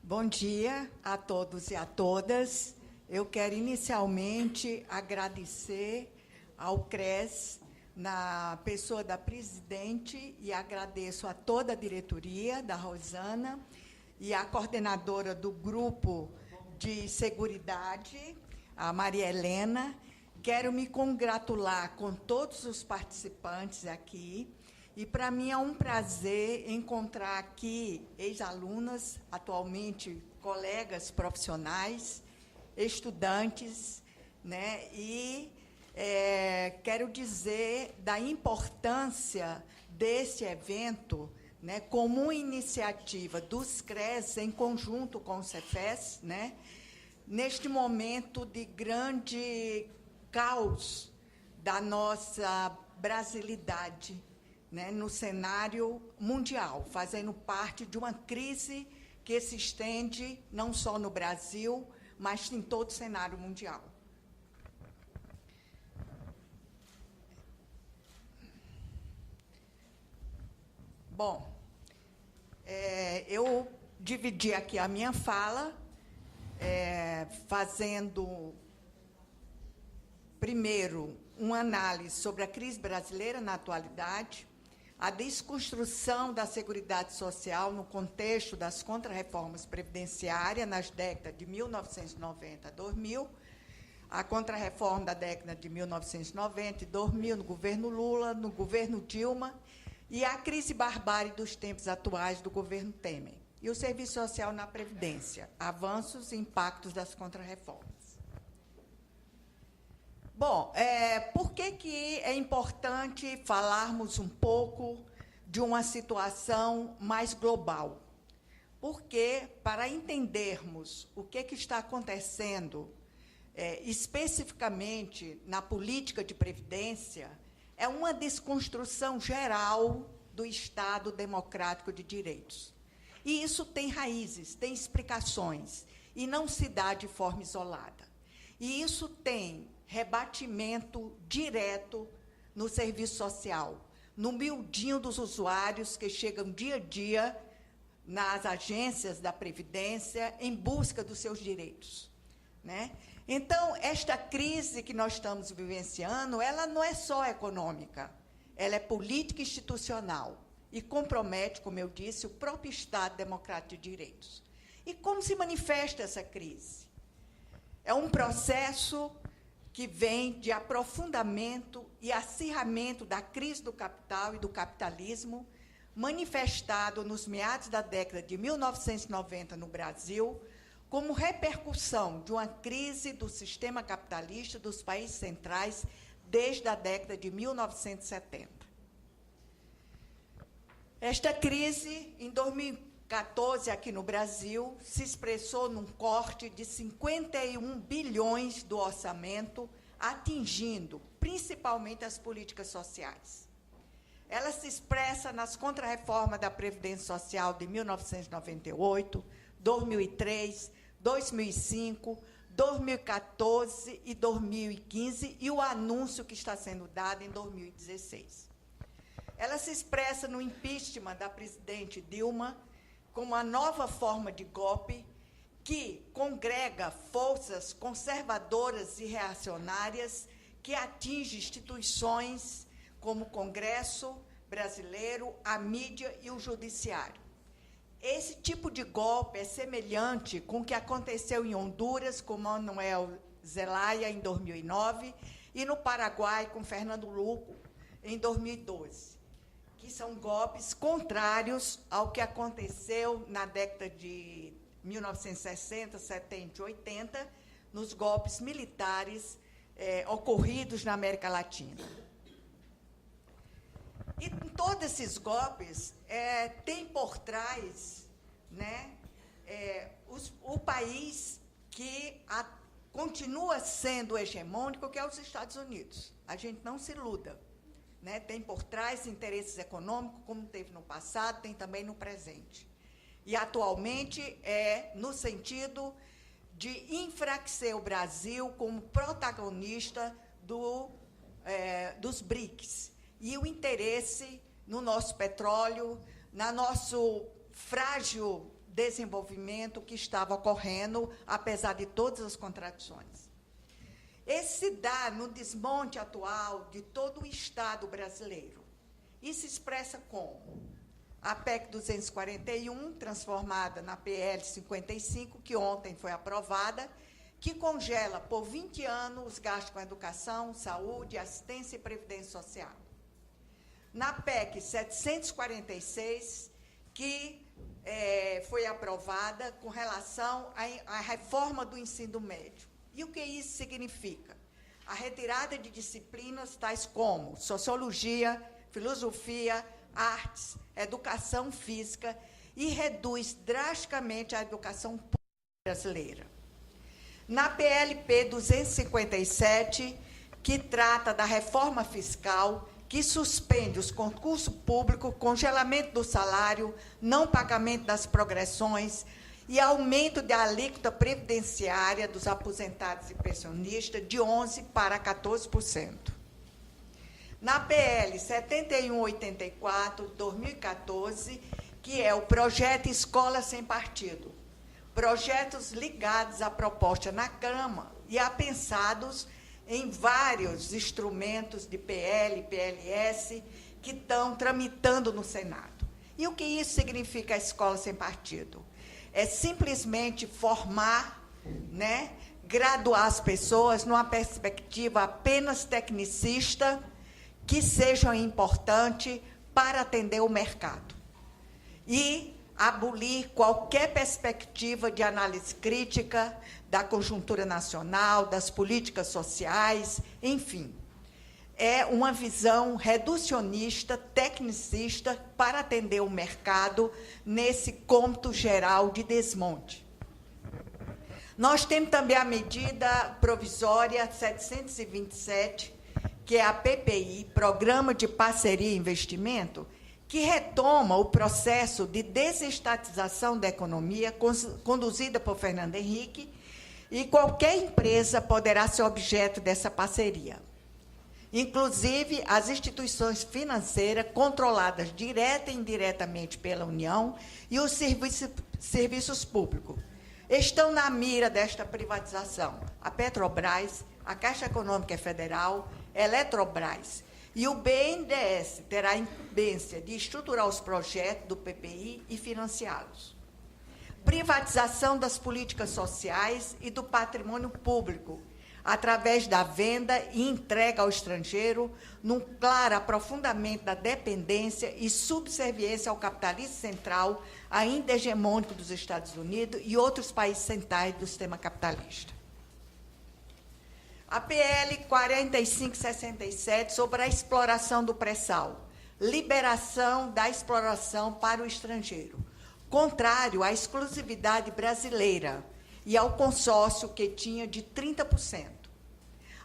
Bom dia a todos e a todas. Eu quero inicialmente agradecer ao CRES, na pessoa da presidente, e agradeço a toda a diretoria, da Rosana, e a coordenadora do grupo de seguridade, a Maria Helena. Quero me congratular com todos os participantes aqui, e para mim é um prazer encontrar aqui ex-alunas, atualmente colegas profissionais, estudantes, né? E quero dizer da importância desse evento, né, como uma iniciativa dos CRES em conjunto com o Cefes, né, neste momento de grande caos da nossa brasilidade, né, no cenário mundial, fazendo parte de uma crise que se estende não só no Brasil, mas em todo o cenário mundial. Bom, eu dividi aqui a minha fala, fazendo, primeiro, uma análise sobre a crise brasileira na atualidade, a desconstrução da Seguridade Social no contexto das contrarreformas previdenciárias nas décadas de 1990 a 2000, a contrarreforma da década de 1990 e 2000 no governo Lula, no governo Dilma, e a crise barbárie dos tempos atuais do governo Temer, e o serviço social na Previdência, avanços e impactos das contrarreformas. Bom, por que é importante falarmos um pouco de uma situação mais global? Porque, para entendermos o que está acontecendo, especificamente na política de previdência, é uma desconstrução geral do Estado democrático de direitos. E isso tem raízes, tem explicações, e não se dá de forma isolada. E isso tem rebatimento direto no serviço social, no miudinho dos usuários que chegam dia a dia nas agências da Previdência em busca dos seus direitos, né? Então, esta crise que nós estamos vivenciando, ela não é só econômica, ela é política e institucional e compromete, como eu disse, o próprio Estado democrático de direitos. E como se manifesta essa crise? É um processo que vem de aprofundamento e acirramento da crise do capital e do capitalismo, manifestado nos meados da década de 1990 no Brasil, como repercussão de uma crise do sistema capitalista dos países centrais desde a década de 1970. Esta crise, em 2014, aqui no Brasil, se expressou num corte de 51 bilhões do orçamento, atingindo principalmente as políticas sociais. Ela se expressa nas contrarreformas da Previdência Social de 1998, 2003, 2005, 2014 e 2015, e o anúncio que está sendo dado em 2016. Ela se expressa no impeachment da presidente Dilma, como uma nova forma de golpe que congrega forças conservadoras e reacionárias que atinge instituições como o Congresso brasileiro, a mídia e o judiciário. Esse tipo de golpe é semelhante com o que aconteceu em Honduras, com Manuel Zelaya, em 2009, e no Paraguai, com Fernando Lugo, em 2012, que são golpes contrários ao que aconteceu na década de 1960, 70 e 80, nos golpes militares ocorridos na América Latina. E todos esses golpes têm por trás, né, o país que continua sendo hegemônico, que é os Estados Unidos. A gente não se iluda, né? Tem por trás interesses econômicos, como teve no passado, tem também no presente. E, atualmente, no sentido de enfraquecer o Brasil como protagonista dos BRICS, e o interesse no nosso petróleo, no nosso frágil desenvolvimento que estava ocorrendo, apesar de todas as contradições. Esse se dá no desmonte atual de todo o Estado brasileiro. Isso se expressa como a PEC 241, transformada na PL 55, que ontem foi aprovada, que congela por 20 anos os gastos com educação, saúde, assistência e previdência social. Na PEC 746, que foi aprovada com relação à reforma do ensino médio. E o que isso significa? A retirada de disciplinas tais como sociologia, filosofia, artes, educação física, e reduz drasticamente a educação pública brasileira. Na PLP 257, que trata da reforma fiscal, que suspende os concursos públicos, congelamento do salário, não pagamento das progressões e aumento da alíquota previdenciária dos aposentados e pensionistas de 11% para 14%. Na PL 7184, 2014, que é o projeto Escola Sem Partido, projetos ligados à proposta na Câmara e apensados em vários instrumentos de PL, PLS, que estão tramitando no Senado. E o que isso significa a escola sem partido? É simplesmente formar, graduar as pessoas numa perspectiva apenas tecnicista, que sejam importantes para atender o mercado. E abolir qualquer perspectiva de análise crítica da conjuntura nacional, das políticas sociais, enfim. É uma visão reducionista, tecnicista, para atender o mercado nesse cômputo geral de desmonte. Nós temos também a medida provisória 727, que é a PPI, Programa de Parceria e Investimento, que retoma o processo de desestatização da economia conduzida por Fernando Henrique, e qualquer empresa poderá ser objeto dessa parceria. Inclusive, as instituições financeiras controladas direta e indiretamente pela União e os serviços públicos estão na mira desta privatização. A Petrobras, a Caixa Econômica Federal, Eletrobras. E o BNDES terá a incumbência de estruturar os projetos do PPI e financiá-los. Privatização das políticas sociais e do patrimônio público, através da venda e entrega ao estrangeiro, num claro aprofundamento da dependência e subserviência ao capitalismo central, ainda hegemônico dos Estados Unidos e outros países centrais do sistema capitalista. A PL 4567, sobre a exploração do pré-sal, liberação da exploração para o estrangeiro, contrário à exclusividade brasileira e ao consórcio que tinha de 30%.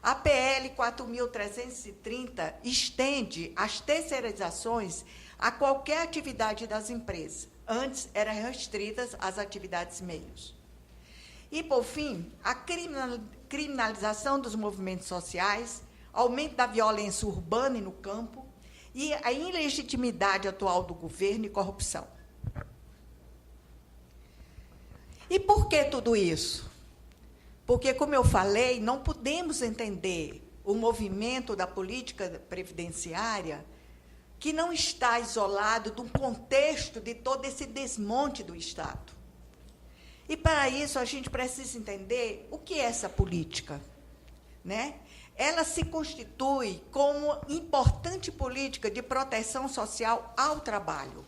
A PL 4330 estende as terceirizações a qualquer atividade das empresas. Antes, eram restritas às atividades meios. E, por fim, a criminalização dos movimentos sociais, aumento da violência urbana e no campo, e a ilegitimidade atual do governo e corrupção. E por que tudo isso? Porque, como eu falei, não podemos entender o movimento da política previdenciária que não está isolado de um contexto de todo esse desmonte do Estado. E, para isso, a gente precisa entender o que é essa política, Ela se constitui como importante política de proteção social ao trabalho,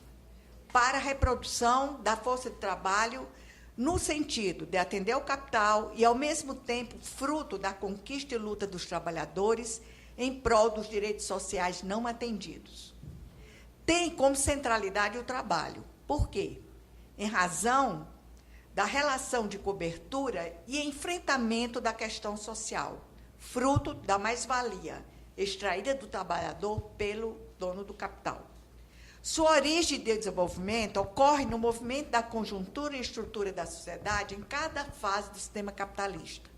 para a reprodução da força de trabalho, no sentido de atender o capital e, ao mesmo tempo, fruto da conquista e luta dos trabalhadores em prol dos direitos sociais não atendidos. Tem como centralidade o trabalho. Por quê? Em razão da relação de cobertura e enfrentamento da questão social, fruto da mais-valia extraída do trabalhador pelo dono do capital. Sua origem de desenvolvimento ocorre no movimento da conjuntura e estrutura da sociedade em cada fase do sistema capitalista,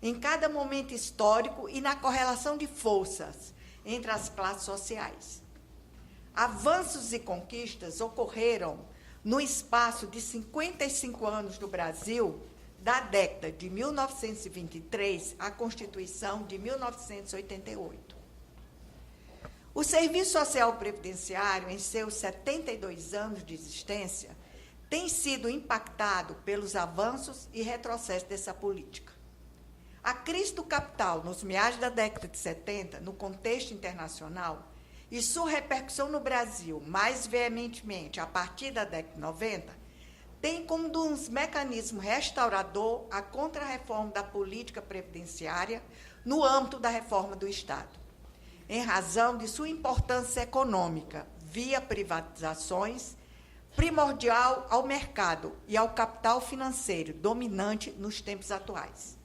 em cada momento histórico e na correlação de forças entre as classes sociais. Avanços e conquistas ocorreram no espaço de 55 anos do Brasil, da década de 1923 à Constituição de 1988. O Serviço Social Previdenciário, em seus 72 anos de existência, tem sido impactado pelos avanços e retrocessos dessa política. A crise do capital, nos meados da década de 70, no contexto internacional, e sua repercussão no Brasil, mais veementemente a partir da década de 90, tem como um dos mecanismos restaurador a contrarreforma da política previdenciária no âmbito da reforma do Estado, em razão de sua importância econômica, via privatizações, primordial ao mercado e ao capital financeiro dominante nos tempos atuais.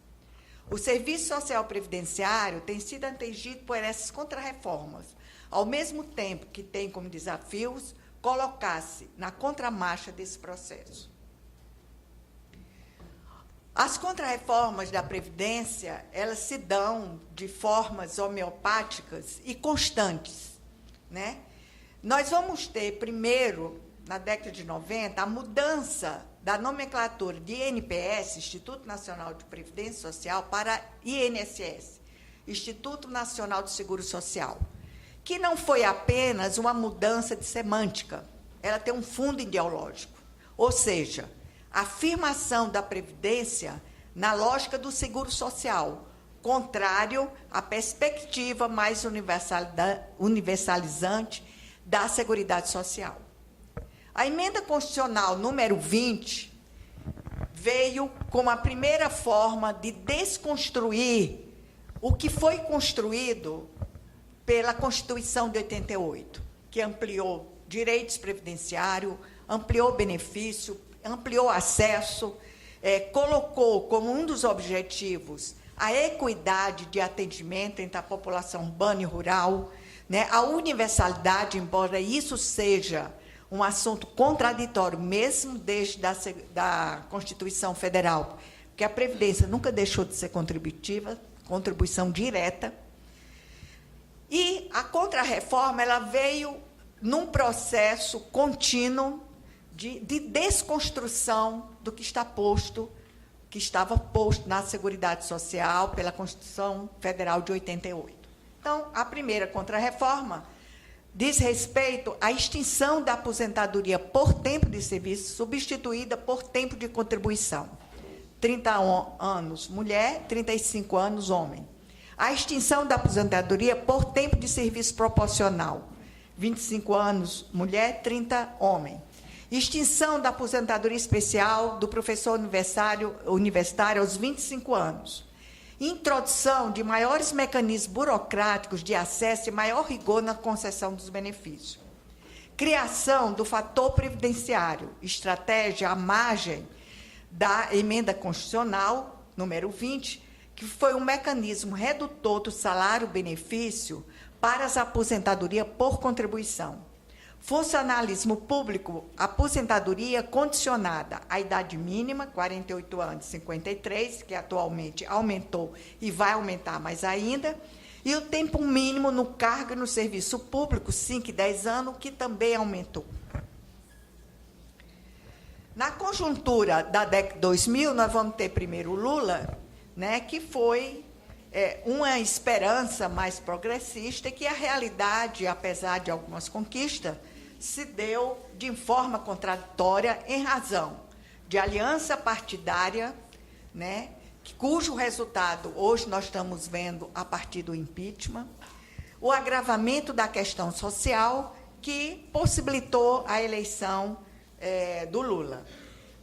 O Serviço Social Previdenciário tem sido atingido por essas contrarreformas, ao mesmo tempo que tem como desafios colocar-se na contramarcha desse processo. As contrarreformas da Previdência, elas se dão de formas homeopáticas e constantes, né? Nós vamos ter, primeiro, na década de 90, a mudança da nomenclatura de INPS, Instituto Nacional de Previdência Social, para INSS, Instituto Nacional de Seguro Social, que não foi apenas uma mudança de semântica, ela tem um fundo ideológico, ou seja, a afirmação da Previdência na lógica do seguro social, contrário à perspectiva mais universalizante da Seguridade Social. A emenda constitucional número 20 veio como a primeira forma de desconstruir o que foi construído pela Constituição de 88, que ampliou direitos previdenciários, ampliou benefício, ampliou acesso, colocou como um dos objetivos a equidade de atendimento entre a população urbana e rural, né, a universalidade, embora isso seja um assunto contraditório, mesmo desde da Constituição Federal, porque a Previdência nunca deixou de ser contributiva, contribuição direta. E a contrarreforma ela veio num processo contínuo de desconstrução do que estava posto na Seguridade Social pela Constituição Federal de 88. Então, a primeira contrarreforma diz respeito à extinção da aposentadoria por tempo de serviço, substituída por tempo de contribuição. 30 anos mulher, 35 anos homem. A extinção da aposentadoria por tempo de serviço proporcional. 25 anos mulher, 30 homem. Extinção da aposentadoria especial do professor universitário aos 25 anos. Introdução de maiores mecanismos burocráticos de acesso e maior rigor na concessão dos benefícios. Criação do fator previdenciário, estratégia à margem da emenda constitucional, número 20, que foi um mecanismo redutor do salário-benefício para as aposentadorias por contribuição. Funcionalismo público, aposentadoria condicionada à idade mínima, 48 anos, 53, que atualmente aumentou e vai aumentar mais ainda, e o tempo mínimo no cargo e no serviço público, 5 e 10 anos, que também aumentou. Na conjuntura da década de 2000, nós vamos ter primeiro o Lula, né, que foi uma esperança mais progressista, e que a realidade, apesar de algumas conquistas, se deu de forma contraditória em razão de aliança partidária, né, cujo resultado hoje nós estamos vendo a partir do impeachment, o agravamento da questão social que possibilitou a eleição do Lula.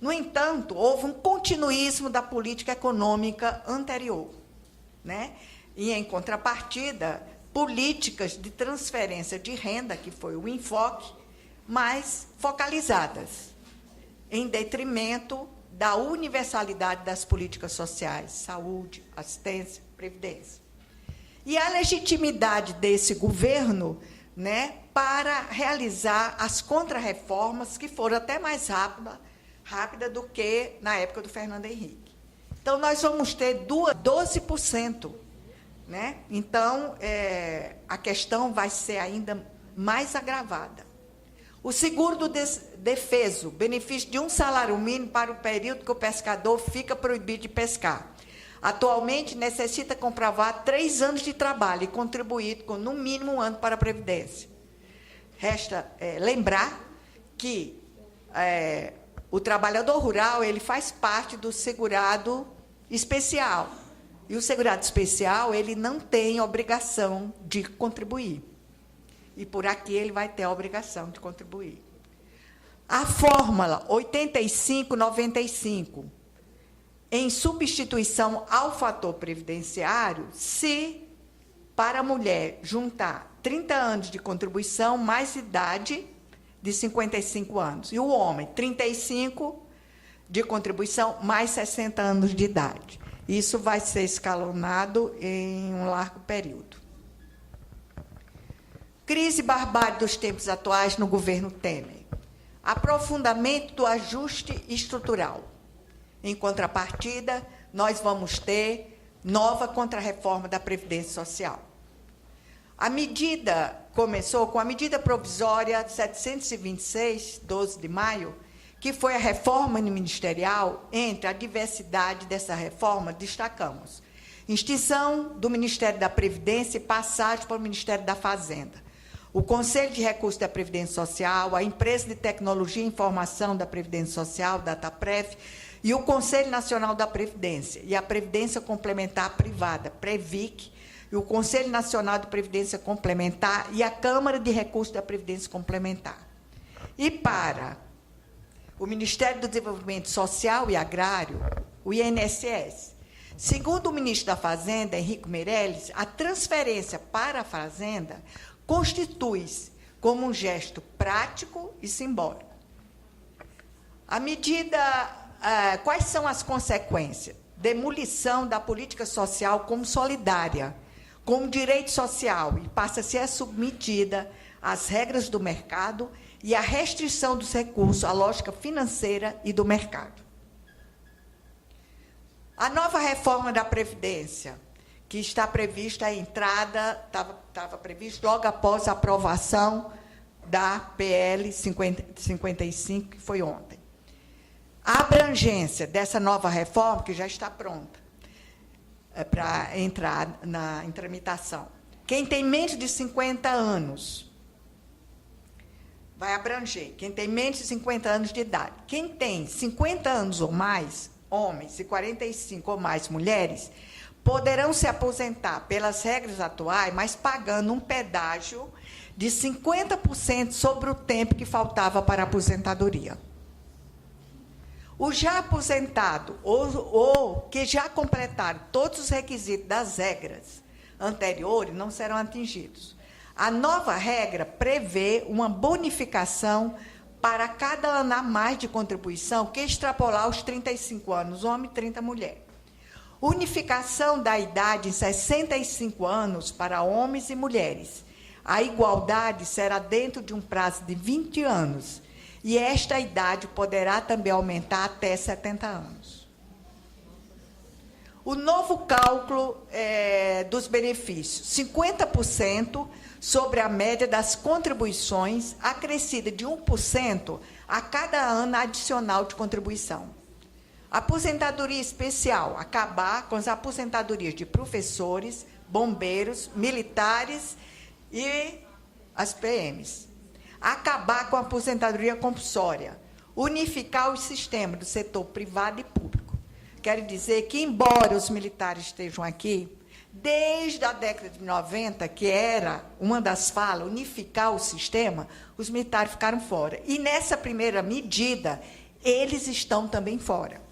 No entanto, houve um continuismo da política econômica anterior, né? E, em contrapartida, políticas de transferência de renda, que foi o enfoque, mais focalizadas, em detrimento da universalidade das políticas sociais, saúde, assistência, previdência. E a legitimidade desse governo, né, para realizar as contrarreformas, que foram até mais rápida do que na época do Fernando Henrique. Então, nós vamos ter 12%. Né? Então, a questão vai ser ainda mais agravada. O seguro do defeso, benefício de um salário mínimo para o período que o pescador fica proibido de pescar. Atualmente, necessita comprovar 3 anos de trabalho e contribuir com, no mínimo, 1 ano para a Previdência. Resta lembrar que o trabalhador rural ele faz parte do segurado especial. E o segurado especial ele não tem obrigação de contribuir. E por aqui ele vai ter a obrigação de contribuir. A fórmula 85-95, em substituição ao fator previdenciário, se para a mulher juntar 30 anos de contribuição mais idade de 55 anos, e o homem 35 de contribuição mais 60 anos de idade. Isso vai ser escalonado em um largo período. Crise e barbárie dos tempos atuais no governo Temer. Aprofundamento do ajuste estrutural. Em contrapartida, nós vamos ter nova contrarreforma da Previdência Social. A medida começou com a medida provisória 726, 12 de maio, que foi a reforma ministerial. Entre a diversidade dessa reforma, destacamos extinção do Ministério da Previdência e passagem para o Ministério da Fazenda. O Conselho de Recursos da Previdência Social, a Empresa de Tecnologia e Informação da Previdência Social, DataPrev, e o Conselho Nacional da Previdência, e a Previdência Complementar Privada, Previc, e o Conselho Nacional de Previdência Complementar e a Câmara de Recursos da Previdência Complementar. E para o Ministério do Desenvolvimento Social e Agrário, o INSS. Segundo o ministro da Fazenda, Henrique Meirelles, a transferência para a Fazenda constitui-se como um gesto prático e simbólico. A medida, quais são as consequências? Demolição da política social como solidária, como direito social, e passa a ser submetida às regras do mercado e à restrição dos recursos, à lógica financeira e do mercado. A nova reforma da Previdência, que está prevista a entrada, estava previsto logo após a aprovação da PL 55, que foi ontem. A abrangência dessa nova reforma, que já está pronta para entrar em tramitação. Quem tem menos de 50 anos vai abranger. Quem tem menos de 50 anos de idade. Quem tem 50 anos ou mais, homens, e 45 ou mais mulheres, poderão se aposentar pelas regras atuais, mas pagando um pedágio de 50% sobre o tempo que faltava para a aposentadoria. O já aposentado ou que já completaram todos os requisitos das regras anteriores não serão atingidos. A nova regra prevê uma bonificação para cada ano a mais de contribuição que extrapolar os 35 anos, homem e 30 mulher. Unificação da idade em 65 anos para homens e mulheres. A igualdade será dentro de um prazo de 20 anos. E esta idade poderá também aumentar até 70 anos. O novo cálculo dos benefícios, 50% sobre a média das contribuições, acrescida de 1% a cada ano adicional de contribuição. Aposentadoria especial, acabar com as aposentadorias de professores, bombeiros, militares e as PMs. Acabar com a aposentadoria compulsória. Unificar os sistemas do setor privado e público. Quero dizer que, embora os militares estejam aqui, desde a década de 90, que era uma das falas, unificar o sistema, os militares ficaram fora. E, nessa primeira medida, eles estão também fora.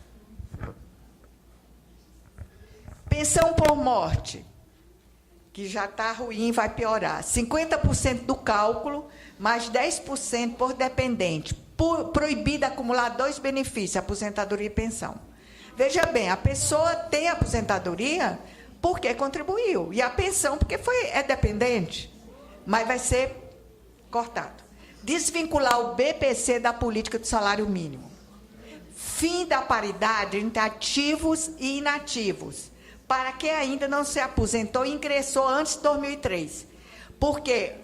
Pensão por morte, que já está ruim, vai piorar. 50% do cálculo, mais 10% por dependente. Proibido acumular 2 benefícios, aposentadoria e pensão. Veja bem, a pessoa tem aposentadoria porque contribuiu, e a pensão porque é dependente, mas vai ser cortado. Desvincular o BPC da política do salário mínimo. Fim da paridade entre ativos e inativos, para quem ainda não se aposentou e ingressou antes de 2003. Porque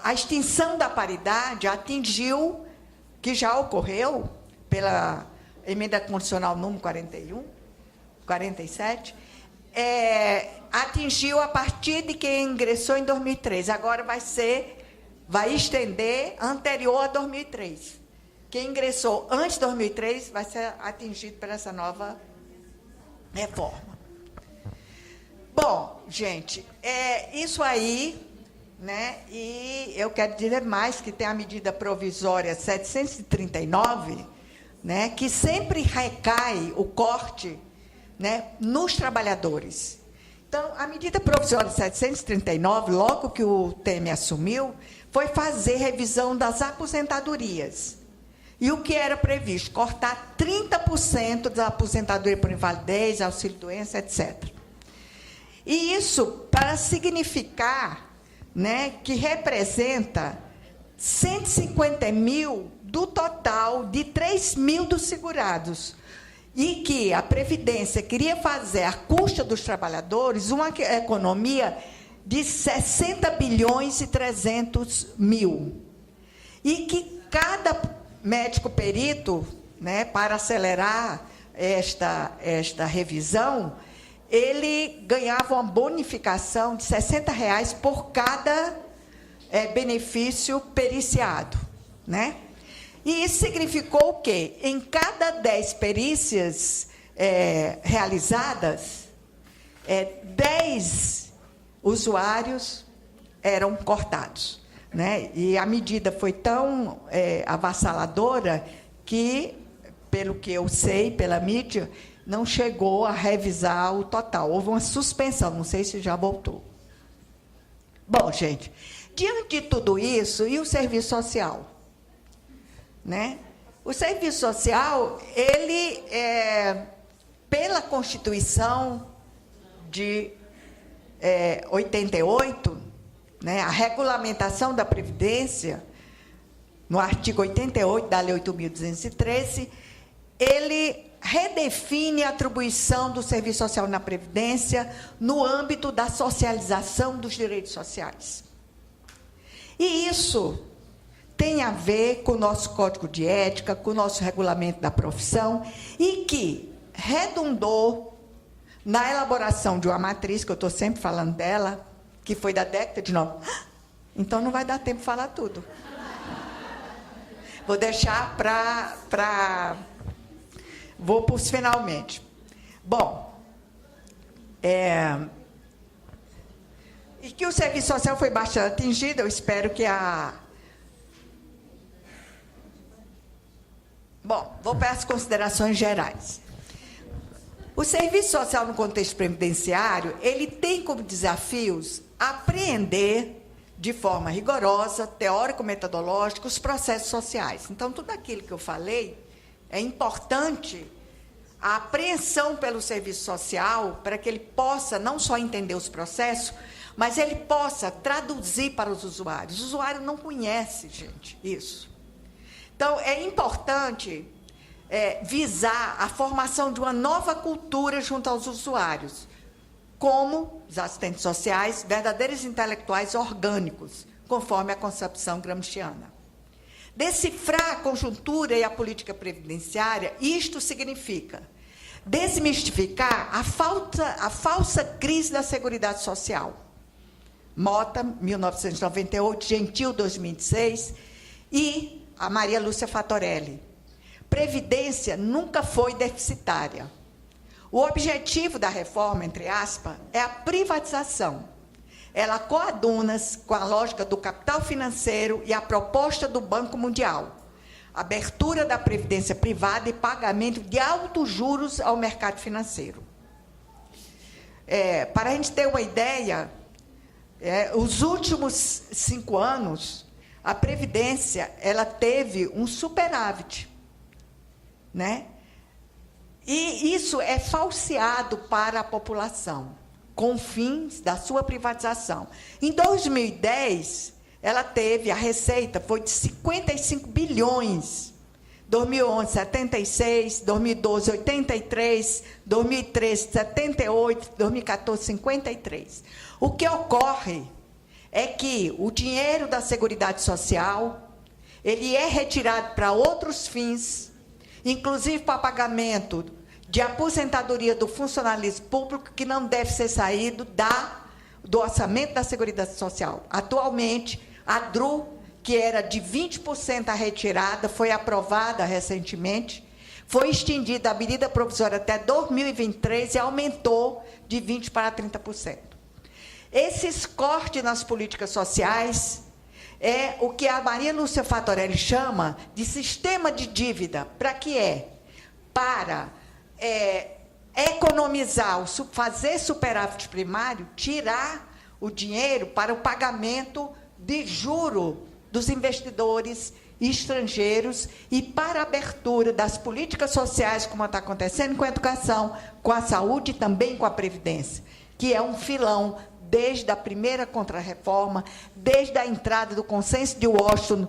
a extinção da paridade atingiu, que já ocorreu pela emenda constitucional número 47, atingiu a partir de quem ingressou em 2003. Agora vai estender anterior a 2003. Quem ingressou antes de 2003 vai ser atingido por essa nova reforma. Bom, gente, isso aí, né? E eu quero dizer mais que tem a medida provisória 739, né, que sempre recai o corte, né, nos trabalhadores. Então, a medida provisória 739, logo que o Temer assumiu, foi fazer revisão das aposentadorias. E o que era previsto? Cortar 30% da aposentadoria por invalidez, auxílio-doença, etc. E isso para significar, né, que representa 150 mil do total de 3 mil dos segurados. E que a Previdência queria fazer, à custa dos trabalhadores, uma economia de 60 bilhões e 300 mil. E que cada médico perito, né, para acelerar esta revisão, ele ganhava uma bonificação de R$60 por cada benefício periciado, né? E isso significou o quê? Em cada 10 perícias realizadas, 10 usuários eram cortados, né? E a medida foi tão avassaladora que, pelo que eu sei, pela mídia, não chegou a revisar o total. Houve uma suspensão, não sei se já voltou. Bom, gente, diante de tudo isso, e o serviço social? Né? O serviço social, ele, pela Constituição de 88, né, a regulamentação da Previdência, no artigo 88 da Lei 8.213, ele redefine a atribuição do serviço social na Previdência no âmbito da socialização dos direitos sociais. E isso tem a ver com o nosso Código de Ética, com o nosso regulamento da profissão, e que redundou na elaboração de uma matriz, que eu estou sempre falando dela, que foi da década de 90. Então, não vai dar tempo de falar tudo. Vou deixar Vou para os finalmente. Bom, e que o serviço social foi bastante atingido, eu espero que Bom, vou para as considerações gerais. O serviço social no contexto previdenciário, ele tem como desafios apreender de forma rigorosa, teórico-metodológica, os processos sociais. Então, tudo aquilo que eu falei, é importante a apreensão pelo serviço social para que ele possa não só entender os processos, mas ele possa traduzir para os usuários. O usuário não conhece, gente, isso. Então, é importante visar a formação de uma nova cultura junto aos usuários, como os assistentes sociais, verdadeiros intelectuais orgânicos, conforme a concepção gramsciana. Decifrar a conjuntura e a política previdenciária, isto significa desmistificar a falsa crise da Seguridade Social. Mota, 1998, Gentil, 2006, e a Maria Lúcia Fatorelli. Previdência nunca foi deficitária. O objetivo da reforma, entre aspas, é a privatização. Ela coaduna com a lógica do capital financeiro e a proposta do Banco Mundial. Abertura da previdência privada e pagamento de altos juros ao mercado financeiro. Para a gente ter uma ideia, os últimos 5 anos, a Previdência ela teve um superávit, né? E isso é falseado para a população, com fins da sua privatização. Em 2010, ela teve, a receita foi de 55 bilhões. 2011, 76, 2012, 83, 2013, 78, 2014, 53. O que ocorre é que o dinheiro da Seguridade Social, ele é retirado para outros fins, inclusive para pagamento de aposentadoria do funcionalismo público, que não deve ser saído do orçamento da Seguridade Social. Atualmente, a DRU, que era de 20% a retirada, foi aprovada recentemente, foi estendida a medida provisória até 2023 e aumentou de 20% para 30%. Esses cortes nas políticas sociais é o que a Maria Lúcia Fatorelli chama de sistema de dívida. Para que é? Para economizar, fazer superávit primário, tirar o dinheiro para o pagamento de juro dos investidores estrangeiros e para a abertura das políticas sociais, como está acontecendo com a educação, com a saúde e também com a Previdência, que é um filão desde a primeira Contra-Reforma, desde a entrada do Consenso de Washington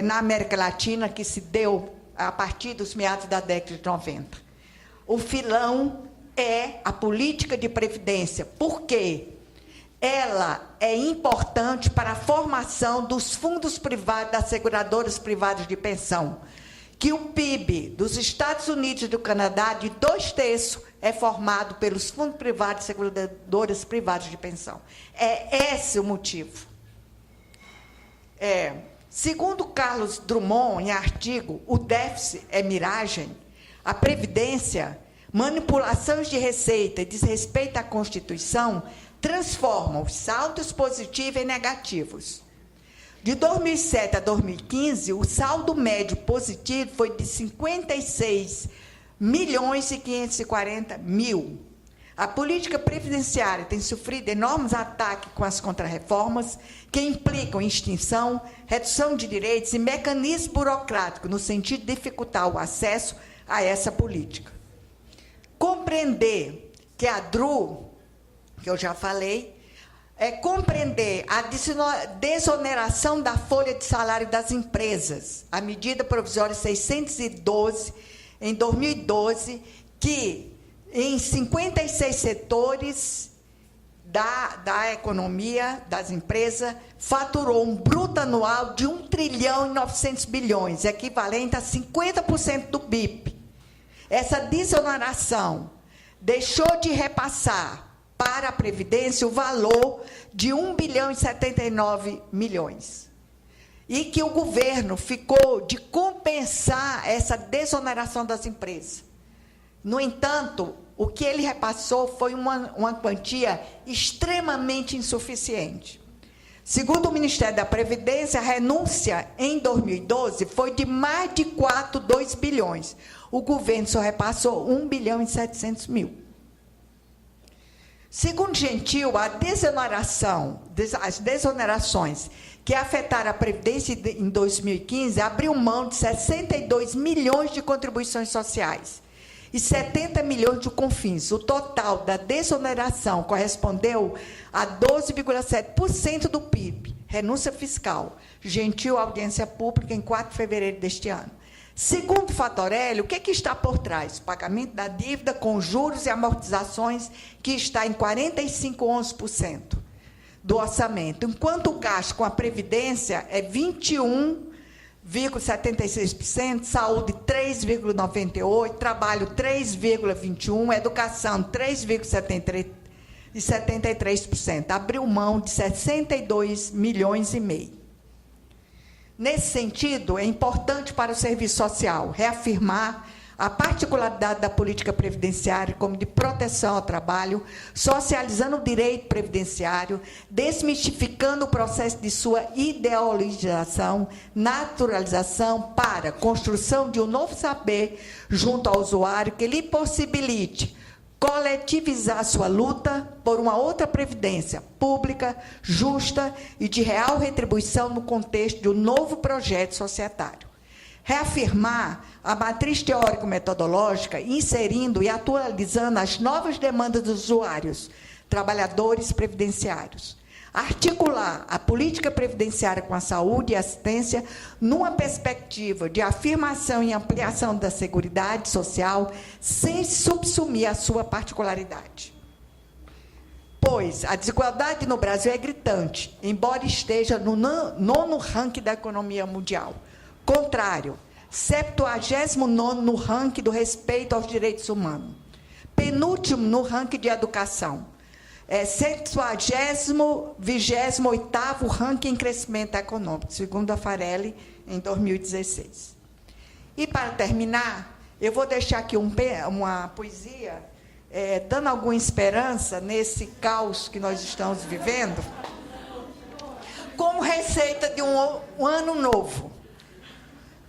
na América Latina, que se deu a partir dos meados da década de 90. O filão é a política de previdência, porque ela é importante para a formação dos fundos privados, das seguradoras privadas de pensão, que o PIB dos Estados Unidos e do Canadá, de 2/3, é formado pelos fundos privados e seguradoras privadas de pensão. É esse o motivo. Segundo Carlos Drummond, em artigo O Déficit é Miragem, a Previdência, manipulações de receita e desrespeito à Constituição transformam os saldos positivos em negativos. De 2007 a 2015, o saldo médio positivo foi de 56.540.000. A política previdenciária tem sofrido enormes ataques com as contrarreformas, que implicam extinção, redução de direitos e mecanismos burocráticos no sentido de dificultar o acesso a essa política. Compreender que a DRU, que eu já falei, é compreender a desoneração da folha de salário das empresas, a medida provisória 612, em 2012, que em 56 setores da economia, das empresas, faturou um bruto anual de 1.900 bilhões, equivalente a 50% do BIP. Essa desoneração deixou de repassar para a Previdência o valor de 1.079 bilhões. E que o governo ficou de compensar essa desoneração das empresas. No entanto, o que ele repassou foi uma quantia extremamente insuficiente. Segundo o Ministério da Previdência, a renúncia em 2012 foi de mais de 2 bilhões. O governo só repassou 1.7 bilhões. Segundo Gentil, as desonerações que afetaram a Previdência em 2015 abriu mão de 62 milhões de contribuições sociais e 70 milhões de CONFINS. O total da desoneração correspondeu a 12,7% do PIB. Renúncia fiscal. Gentil, audiência pública, em 4 de fevereiro deste ano. Segundo Fatorelli, o que está por trás? O pagamento da dívida com juros e amortizações, que está em 45,11% do orçamento, enquanto o gasto com a Previdência é 21,76%, saúde 3,98%, trabalho 3,21%, educação 3,73%. Abriu mão de 62 milhões e meio. Nesse sentido, é importante para o serviço social reafirmar a particularidade da política previdenciária como de proteção ao trabalho, socializando o direito previdenciário, desmistificando o processo de sua ideologização, naturalização para a construção de um novo saber junto ao usuário que lhe possibilite coletivizar sua luta por uma outra previdência pública, justa e de real retribuição no contexto de um novo projeto societário. Reafirmar a matriz teórico-metodológica, inserindo e atualizando as novas demandas dos usuários, trabalhadores previdenciários. Articular a política previdenciária com a saúde e assistência numa perspectiva de afirmação e ampliação da Seguridade Social, sem subsumir a sua particularidade. 2, a desigualdade no Brasil é gritante, embora esteja no nono ranking da economia mundial. Contrário, 79º no ranking do respeito aos direitos humanos. Penúltimo no ranking de educação. 28º ranking em crescimento econômico, segundo a Farelli, em 2016. E, para terminar, eu vou deixar aqui uma poesia, dando alguma esperança nesse caos que nós estamos vivendo, como receita de um ano novo.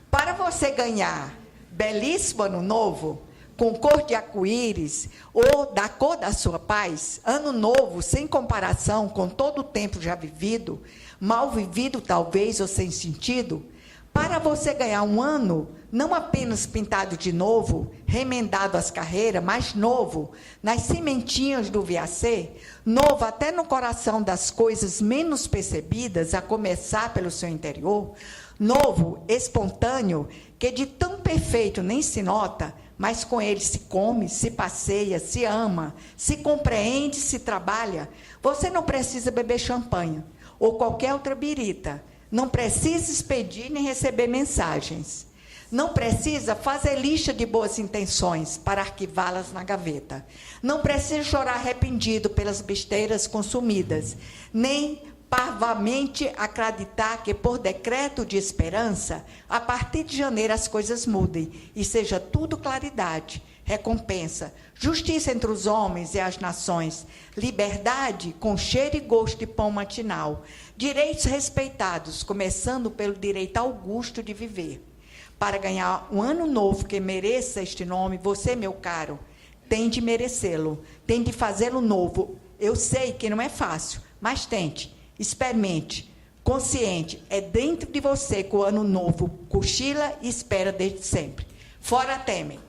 Para você ganhar belíssimo ano novo, com cor de arco-íris, ou da cor da sua paz, ano novo, sem comparação com todo o tempo já vivido, mal vivido talvez, ou sem sentido, para você ganhar um ano, não apenas pintado de novo, remendado as carreiras, mas novo, nas sementinhas do VAC, novo até no coração das coisas menos percebidas, a começar pelo seu interior, novo, espontâneo, que de tão perfeito nem se nota, mas com ele se come, se passeia, se ama, se compreende, se trabalha. Você não precisa beber champanhe ou qualquer outra birita. Não precisa expedir nem receber mensagens. Não precisa fazer lista de boas intenções para arquivá-las na gaveta. Não precisa chorar arrependido pelas besteiras consumidas, nem parvamente acreditar que, por decreto de esperança, a partir de janeiro as coisas mudem e seja tudo claridade, recompensa, justiça entre os homens e as nações, liberdade com cheiro e gosto de pão matinal, direitos respeitados, começando pelo direito augusto de viver. Para ganhar um ano novo que mereça este nome, você, meu caro, tem de merecê-lo, tem de fazê-lo novo. Eu sei que não é fácil, mas tente. Experimente, consciente, é dentro de você que o ano novo cochila e espera desde sempre. Fora Temer.